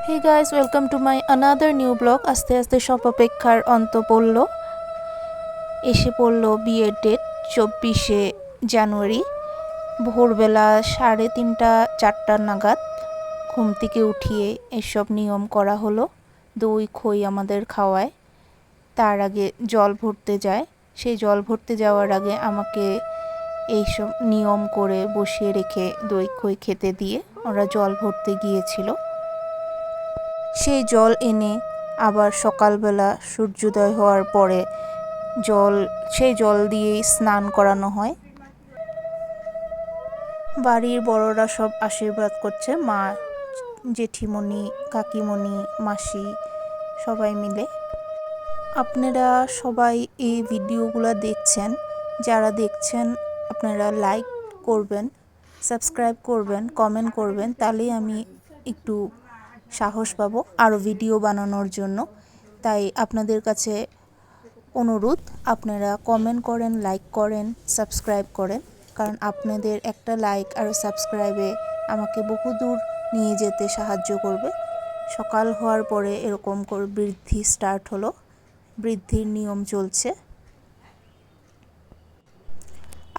Hey guys, welcome to my another new blog. আস্তে আস্তে সব অপেক্ষার অন্ত পড়ল, এসে পড়ল বিয়ের ডেট 24শে জানুয়ারি। ভোরবেলা 3:30 4টা নাগাদ ঘুম থেকে উঠিয়ে এসব নিয়ম করা হলো। দই খই আমাদের খাওয়ায়, তার আগে জল ভরতে যায়। সেই জল ভরতে যাওয়ার আগে আমাকে এইসব নিয়ম করে বসিয়ে রেখে দই খই খেতে দিয়ে ওরা জল ভরতে গিয়েছিল। সেই জল এনে আবার সকালবেলা সূর্যোদয় হওয়ার পরে সেই জল দিয়েই স্নান করানো হয়। বাড়ির বড়রা সব আশীর্বাদ করছে, মা, জেঠিমণি, কাকিমণি, মাসি সবাই মিলে। আপনারা সবাই এই ভিডিওগুলো দেখছেন, যারা দেখছেন আপনারা লাইক করবেন, সাবস্ক্রাইব করবেন, কমেন্ট করবেন, তাহলেই আমি একটু সাহস পাবো আরও ভিডিও বানানোর জন্য। তাই আপনাদের কাছে অনুরোধ, আপনারা কমেন্ট করেন, লাইক করেন, সাবস্ক্রাইব করেন, কারণ আপনাদের একটা লাইক আর সাবস্ক্রাইবে আমাকে বহু দূর নিয়ে যেতে সাহায্য করবে। সকাল হওয়ার পরে এরকম করে বৃদ্ধি স্টার্ট হলো, বৃদ্ধির নিয়ম চলছে।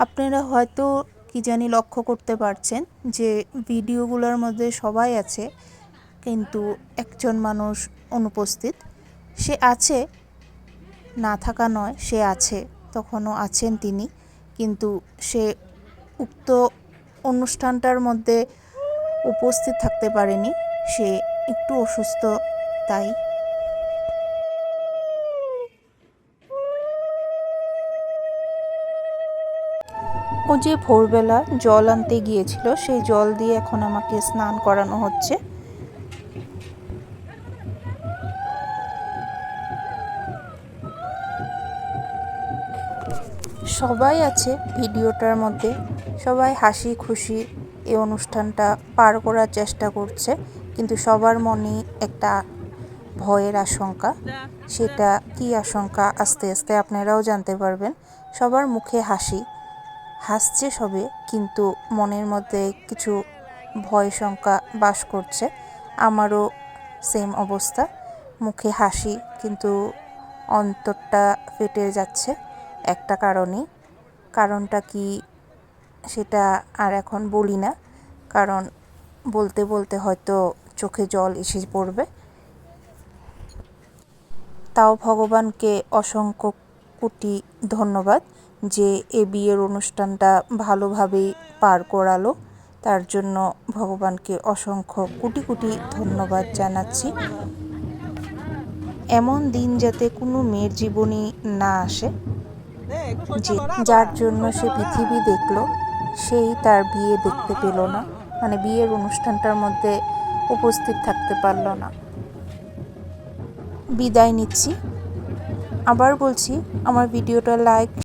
আপনারা হয়তো কি জানি লক্ষ্য করতে পারছেন যে ভিডিওগুলোর মধ্যে সবাই আছে, কিন্তু একজন মানুষ অনুপস্থিত। সে আছে, না থাকা নয়, সে আছে, তখনও আছেন তিনি, কিন্তু সে উক্ত অনুষ্ঠানটার মধ্যে উপস্থিত থাকতে পারেনি, সে একটু অসুস্থ। তাই ও যে ভোরবেলা জল আনতে গিয়েছিল, সেই জল দিয়ে এখন আমাকে স্নান করানো হচ্ছে। সবাই আছে ভিডিওটার মধ্যে, সবাই হাসি খুশি এই অনুষ্ঠানটা পার করার চেষ্টা করছে, কিন্তু সবার মনে একটা ভয়ের আশঙ্কা। সেটা কি আশঙ্কা আস্তে আস্তে আপনারাও জানতে পারবেন। সবার মুখে হাসছে সবে, কিন্তু মনের মধ্যে কিছু ভয় শঙ্কা বাস করছে। আমারও সেম অবস্থা, মুখে হাসি কিন্তু অন্তরটা ফেটে যাচ্ছে একটা কারণটা কি সেটা আর এখন বলি না, কারণ বলতে বলতে হয়তো চোখে জল এসে পড়বে। তাও ভগবানকে অসংখ্য কোটি ধন্যবাদ যে এ বিয়ের অনুষ্ঠানটা ভালোভাবেই পার করালো। তার জন্য ভগবানকে অসংখ্য কোটি কোটি ধন্যবাদ জানাচ্ছি। এমন দিন যাতে কোনো মেয়ের জীবনে না আসে, যার জন্য সে পৃথিবী দেখলো, সেই তার বিয়ে দেখতে পেল না, মানে বিয়ের অনুষ্ঠানটার মধ্যে উপস্থিত থাকতে পারল না। বিদায় নিচ্ছি। আবার বলছি, আমার ভিডিওটা লাইক